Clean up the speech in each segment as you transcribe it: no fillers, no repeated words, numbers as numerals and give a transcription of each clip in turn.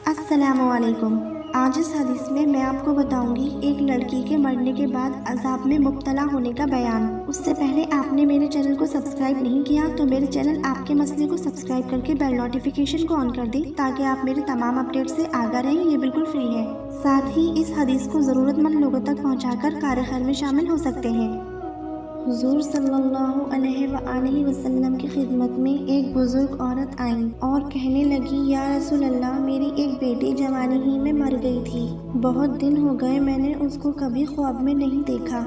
السلام علیکم۔ آج اس حدیث میں میں آپ کو بتاؤں گی ایک لڑکی کے مرنے کے بعد عذاب میں مبتلا ہونے کا بیان۔ اس سے پہلے آپ نے میرے چینل کو سبسکرائب نہیں کیا تو میرے چینل آپ کے مسئلے کو سبسکرائب کر کے بیل نوٹیفیکیشن کو آن کر دیں تاکہ آپ میرے تمام اپڈیٹ سے آگاہ رہیں۔ یہ بالکل فری ہے۔ ساتھ ہی اس حدیث کو ضرورت مند لوگوں تک پہنچا کر کار خیر میں شامل ہو سکتے ہیں۔ حضور صلی اللہ علیہ وآلہ وسلم کی خدمت میں ایک بزرگ عورت آئی اور کہنے لگی، یا رسول اللہ، میری ایک بیٹی جوانی ہی میں مر گئی تھی۔ بہت دن ہو گئے، میں نے اس کو کبھی خواب میں نہیں دیکھا۔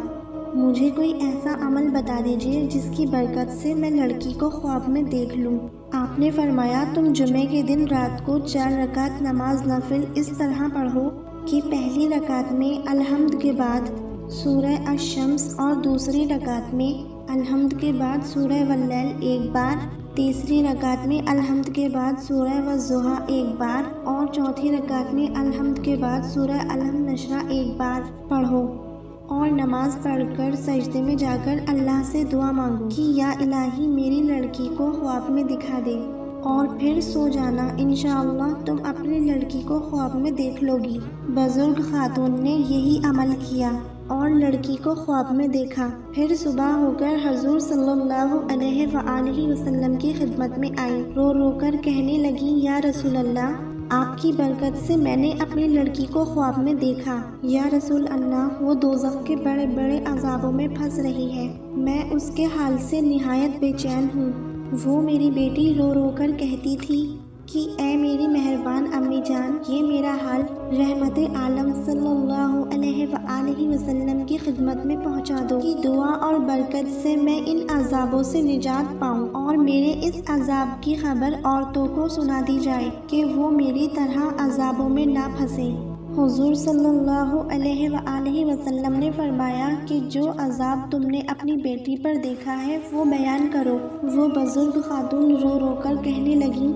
مجھے کوئی ایسا عمل بتا دیجیے جس کی برکت سے میں لڑکی کو خواب میں دیکھ لوں۔ آپ نے فرمایا، تم جمعے کے دن رات کو 4 رکعت نماز نفل اس طرح پڑھو کہ پہلی رکعت میں الحمد کے بعد سورہ الشمس اور دوسری رکعت میں الحمد کے بعد سورہ واللیل ایک بار، تیسری رکعت میں الحمد کے بعد سورہ والضحیٰ ایک بار اور چوتھی رکعت میں الحمد کے بعد سورہ الم نشرح ایک بار پڑھو، اور نماز پڑھ کر سجدے میں جا کر اللہ سے دعا مانگو کہ یا الہی میری لڑکی کو خواب میں دکھا دے، اور پھر سو جانا، انشاءاللہ تم اپنی لڑکی کو خواب میں دیکھ لو گی۔ بزرگ خاتون نے یہی عمل کیا اور لڑکی کو خواب میں دیکھا۔ پھر صبح ہو کر حضور صلی اللہ علیہ وآلہ وسلم کی خدمت میں آئی، رو رو کر کہنے لگی، یا رسول اللہ، آپ کی برکت سے میں نے اپنی لڑکی کو خواب میں دیکھا۔ یا رسول اللہ، وہ دوزخ کے بڑے بڑے عذابوں میں پھنس رہی ہے، میں اس کے حال سے نہایت بے چین ہوں۔ وہ میری بیٹی رو رو کر کہتی تھی کہ اے میری مہربان امی جان، یہ میرا حال رحمت عالم صلی اللہ علیہ وآلہ وسلم کی خدمت میں پہنچا دو کہ دعا اور برکت سے میں ان عذابوں سے نجات پاؤں، اور میرے اس عذاب کی خبر عورتوں کو سنا دی جائے کہ وہ میری طرح عذابوں میں نہ پھنسیں۔ حضور صلی اللہ علیہ وآلہ وسلم نے فرمایا کہ جو عذاب تم نے اپنی بیٹی پر دیکھا ہے وہ بیان کرو۔ وہ بزرگ خاتون رو رو کر کہنے لگی،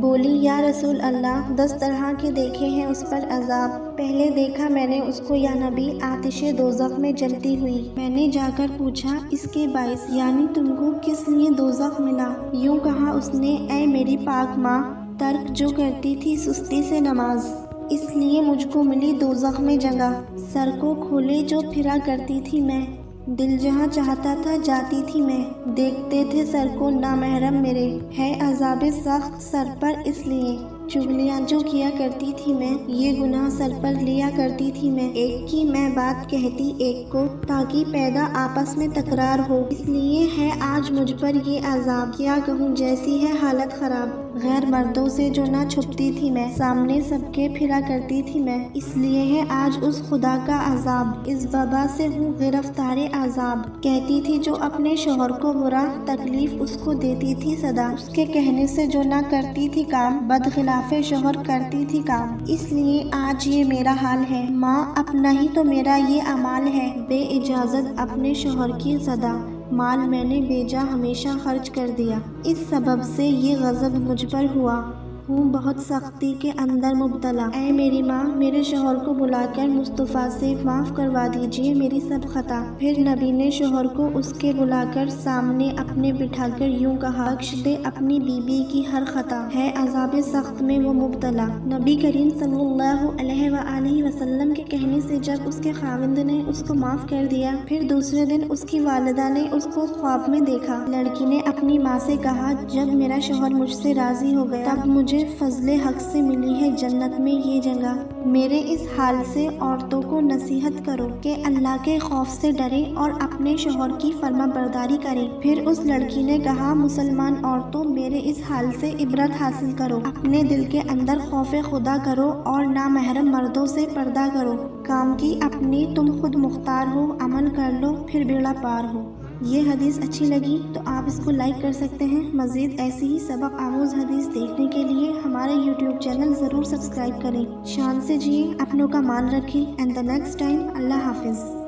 بولی، یا رسول اللہ، 10 طرح کے دیکھے ہیں اس پر عذاب۔ پہلے دیکھا میں نے اس کو یا نبی آتش دوزخ میں جلتی ہوئی۔ میں نے جا کر پوچھا، اس کے باعث یعنی تم کو کس لیے دوزخ ملا؟ یوں کہا اس نے، اے میری پاک ماں، ترک جو کرتی تھی سستی سے نماز، اس لیے مجھ کو ملی دوزخ میں جگہ۔ سر کو کھولے جو پھرا کرتی تھی میں، دل جہاں چاہتا تھا جاتی تھی میں، دیکھتے تھے سر کو نامحرم میرے، ہے عذاب سخت سر پر اس لیے۔ چغلیاں جو کیا کرتی تھی میں، یہ گناہ سر پر لیا کرتی تھی میں، ایک کی میں بات کہتی ایک کو تاکہ پیدا آپس میں تکرار ہو، اس لیے ہے آج مجھ پر یہ عذاب۔ کیا کہوں، جیسی ہے حالت خراب، غیر مردوں سے جو نہ چھپتی تھی میں، سامنے سب کے پھرا کرتی تھی میں، اس لیے ہے آج اس خدا کا عذاب، اس وبا سے ہوں گرفتار عذاب۔ کہتی تھی جو اپنے شوہر کو برا، تکلیف اس کو دیتی تھی صدا، اس کے کہنے سے جو نہ کرتی تھی کام، بدخلاف شوہر کرتی تھی کام، اس لیے آج یہ میرا حال ہے۔ ماں، اپنا ہی تو میرا یہ اعمال ہے، بے اجازت اپنے شوہر کی صدا، مال میں نے بیجا ہمیشہ خرچ کر دیا، اس سبب سے یہ غضب مجھ پر ہوا، ہوں بہت سختی کے اندر مبتلا۔ اے میری ماں، میرے شوہر کو بلا کر مصطفیٰ سے معاف کروا دیجیے میری سب خطا۔ پھر نبی نے شوہر کو اس کے بلا کر سامنے اپنے بٹھا کر یوں کہا، بخش دے اپنی بیوی کی ہر خطا، ہے عذاب سخت میں وہ مبتلا۔ نبی کریم صلی اللہ علیہ وآلہ وسلم کے کہنے سے جب اس کے خاوند نے اس کو معاف کر دیا، پھر دوسرے دن اس کی والدہ نے اس کو خواب میں دیکھا۔ لڑکی نے اپنی ماں سے کہا، جب میرا شوہر مجھ سے راضی ہو گیا تب مجھے فضل حق سے ملی ہے جنت میں یہ جگہ۔ میرے اس حال سے عورتوں کو نصیحت کرو کہ اللہ کے خوف سے ڈریں اور اپنے شوہر کی فرما برداری کریں۔ پھر اس لڑکی نے کہا، مسلمان عورتوں، میرے اس حال سے عبرت حاصل کرو، اپنے دل کے اندر خوف خدا کرو اور نامحرم مردوں سے پردہ کرو، کام کی اپنی تم خود مختار ہو، عمل کر لو، پھر بیڑا پار ہو۔ یہ حدیث اچھی لگی تو آپ اس کو لائک کر سکتے ہیں۔ مزید ایسی ہی سبق آموز حدیث دیکھنے کے لیے ہمارے یوٹیوب چینل ضرور سبسکرائب کریں۔ شان سے جیے، اپنوں کا مان رکھیں، اینڈ دا نیکسٹ ٹائم، اللہ حافظ۔